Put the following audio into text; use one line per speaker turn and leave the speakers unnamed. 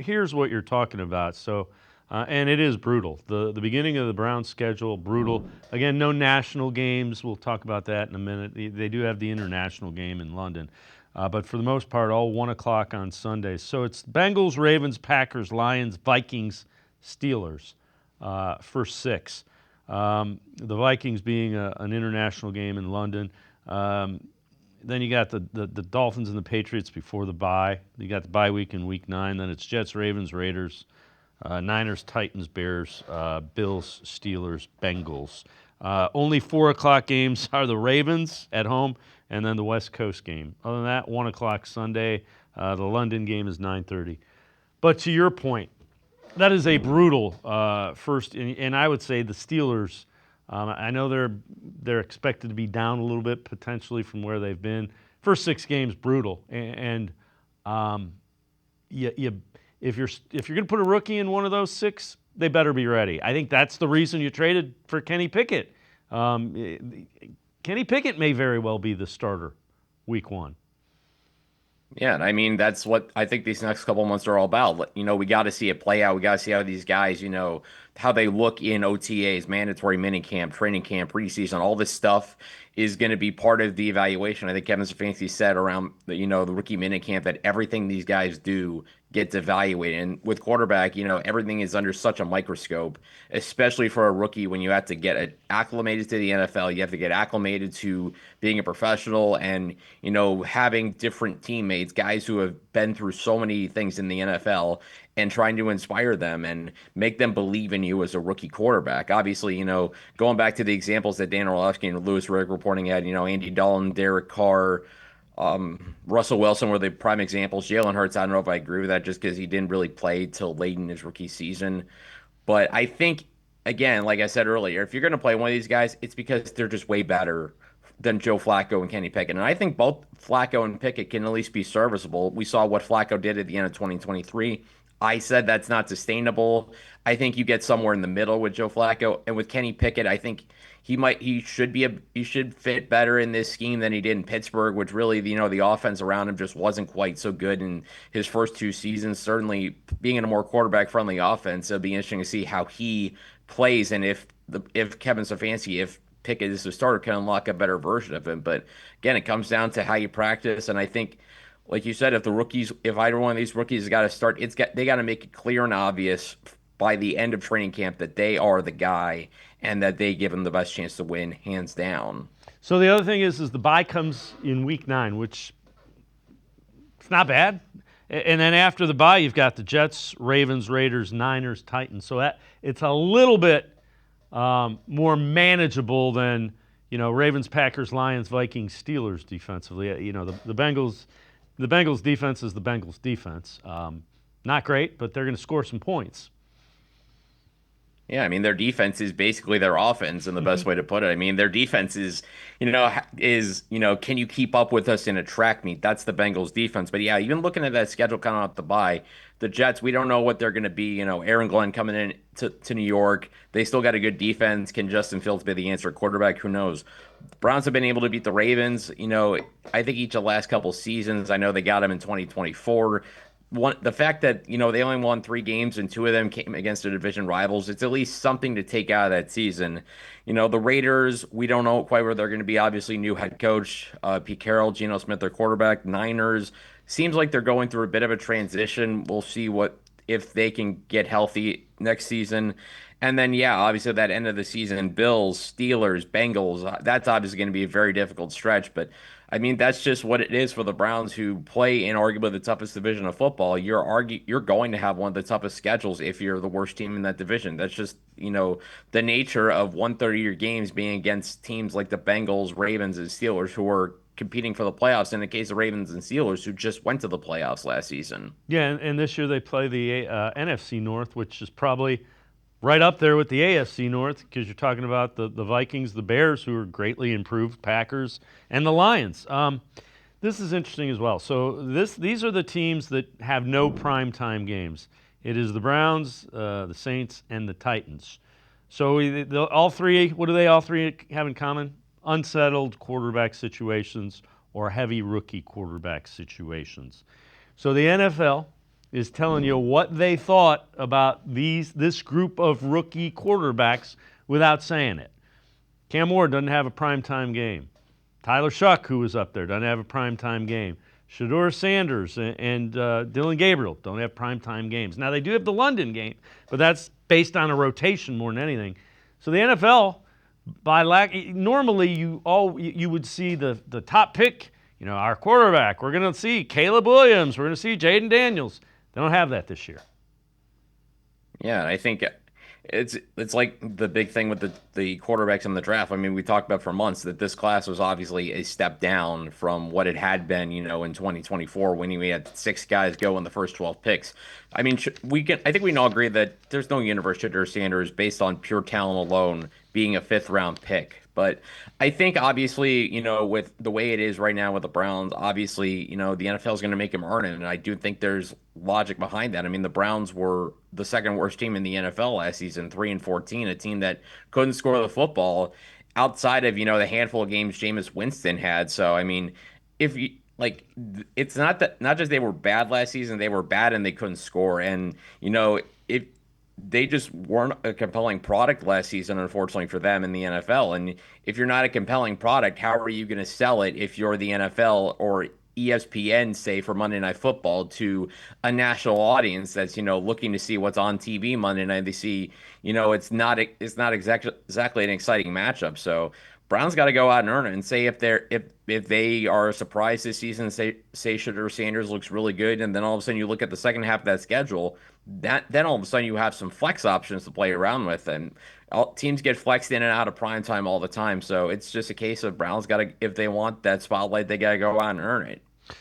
here's what you're talking about. So, and it is brutal. The beginning of the Browns' schedule, brutal. Again, no national games. We'll talk about that in a minute. They do have the international game in London. But for the most part, all 1 o'clock on Sundays. So it's Bengals, Ravens, Packers, Lions, Vikings, Steelers, first 6. The Vikings being an international game in London. Then you got the Dolphins and the Patriots before the bye. You got the bye week in week 9. Then it's Jets, Ravens, Raiders, Niners, Titans, Bears, Bills, Steelers, Bengals. Only 4 o'clock games are the Ravens at home, and then the West Coast game. Other than that, 1 o'clock Sunday. The London game is 9:30. But to your point, that is a brutal first, and I would say the Steelers. I know they're expected to be down a little bit potentially from where they've been. First 6 games brutal, and if you're going to put a rookie in one of those 6, they better be ready. I think that's the reason you traded for Kenny Pickett. Kenny Pickett may very well be the starter week 1.
Yeah, and I mean that's what I think these next couple months are all about. We got to see it play out. We got to see how these guys, how they look in OTAs, mandatory minicamp, training camp, preseason, all this stuff is going to be part of the evaluation. I think Kevin Stefanski said around the rookie minicamp that everything these guys do gets evaluated. And with quarterback, everything is under such a microscope, especially for a rookie when you have to get acclimated to the NFL, you have to get acclimated to being a professional and, having different teammates, guys who have been through so many things in the NFL and trying to inspire them and make them believe in you as a rookie quarterback. Obviously, going back to the examples that Dan Orlovsky and Louis Riddick reporting had, Andy Dalton, Derek Carr, Russell Wilson were the prime examples. Jalen Hurts, I don't know if I agree with that just because he didn't really play till late in his rookie season. But I think, again, like I said earlier, if you're going to play one of these guys, it's because they're just way better than Joe Flacco and Kenny Pickett. And I think both Flacco and Pickett can at least be serviceable. We saw what Flacco did at the end of 2023. I said that's not sustainable. I think you get somewhere in the middle with Joe Flacco. And with Kenny Pickett, I think he should fit better in this scheme than he did in Pittsburgh, which really, the offense around him just wasn't quite so good in his first 2 seasons. Certainly being in a more quarterback friendly offense, it'll be interesting to see how he plays and if Kevin Stefanski, if Pickett is the starter, can unlock a better version of him. But again, it comes down to how you practice, and I think, like you said, if either one of these rookies has got to start, they got to make it clear and obvious by the end of training camp that they are the guy and that they give him the best chance to win, hands down.
So the other thing is the bye comes in week 9, which it's not bad. And then after the bye, you've got the Jets, Ravens, Raiders, Niners, Titans. So it's a little bit more manageable than Ravens, Packers, Lions, Vikings, Steelers defensively. The Bengals. The Bengals defense is the Bengals defense. Not great, but they're going to score some points.
Yeah, I mean their defense is basically their offense, in the best way to put it. I mean their defense is, can you keep up with us in a track meet? That's the Bengals defense. But yeah, even looking at that schedule coming out the bye, the Jets, we don't know what they're going to be. Aaron Glenn coming in to New York, they still got a good defense. Can Justin Fields be the answer quarterback? Who knows? Browns have been able to beat the Ravens. I think each of the last couple seasons, I know they got them in 2024. The fact that they only won 3 games and 2 of them came against the division rivals, it's at least something to take out of that season. The Raiders, we don't know quite where they're going to be. Obviously, new head coach Pete Carroll, Geno Smith, their quarterback. Niners seems like they're going through a bit of a transition. We'll see if they can get healthy next season. And then, yeah, obviously that end of the season, Bills, Steelers, Bengals, that's obviously going to be a very difficult stretch. But I mean, that's just what it is for the Browns, who play in arguably the toughest division of football. You're going to have one of the toughest schedules if you're the worst team in that division. That's just, the nature of 1/3 of your games being against teams like the Bengals, Ravens, and Steelers, who are competing for the playoffs. In the case of Ravens and Steelers, who just went to the playoffs last season.
Yeah, and this year they play the NFC North, which is probably right up there with the AFC North, because you're talking about the Vikings, the Bears, who are greatly improved, Packers, and the Lions. This is interesting as well. So these are the teams that have no primetime games. It is the Browns, the Saints, and the Titans. So all three, what do they all three have in common? Unsettled quarterback situations or heavy rookie quarterback situations. So the NFL is telling you what they thought about this group of rookie quarterbacks without saying it. Cam Ward doesn't have a primetime game. Tyler Shuck, who was up there, doesn't have a primetime game. Shedeur Sanders and Dylan Gabriel don't have primetime games. Now, they do have the London game, but that's based on a rotation more than anything. So the NFL, normally you would see the top pick, our quarterback. We're going to see Caleb Williams. We're going to see Jaden Daniels. They don't have that this year.
Yeah, and I think it's like the big thing with the quarterbacks in the draft. I mean, we talked about for months that this class was obviously a step down from what it had been, in 2024 when we had 6 guys go in the first 12 picks. I mean, I think we can all agree that there's no universe Shedeur Sanders based on pure talent alone being a 5th round pick. But I think obviously, with the way it is right now with the Browns, obviously, the NFL is going to make him earn it. And I do think there's logic behind that. I mean, the Browns were the second worst team in the NFL last season, 3-14, a team that couldn't score the football outside of, the handful of games Jameis Winston had. So, I mean, if you it's not just they were bad last season, they were bad and they couldn't score. And, if they just weren't a compelling product last season, unfortunately for them in the NFL. And if you're not a compelling product, how are you going to sell it if you're the NFL or ESPN, say, for Monday Night Football to a national audience that's, looking to see what's on TV Monday night? They see, it's not exactly an exciting matchup. So Browns got to go out and earn it and say if they are a surprise this season, say Shedeur Sanders looks really good, and then all of a sudden you look at the second half of that schedule, then all of a sudden you have some flex options to play around with, and teams get flexed in and out of prime time all the time. So it's just a case of Browns got to, if they want that spotlight, they got to go out and earn it.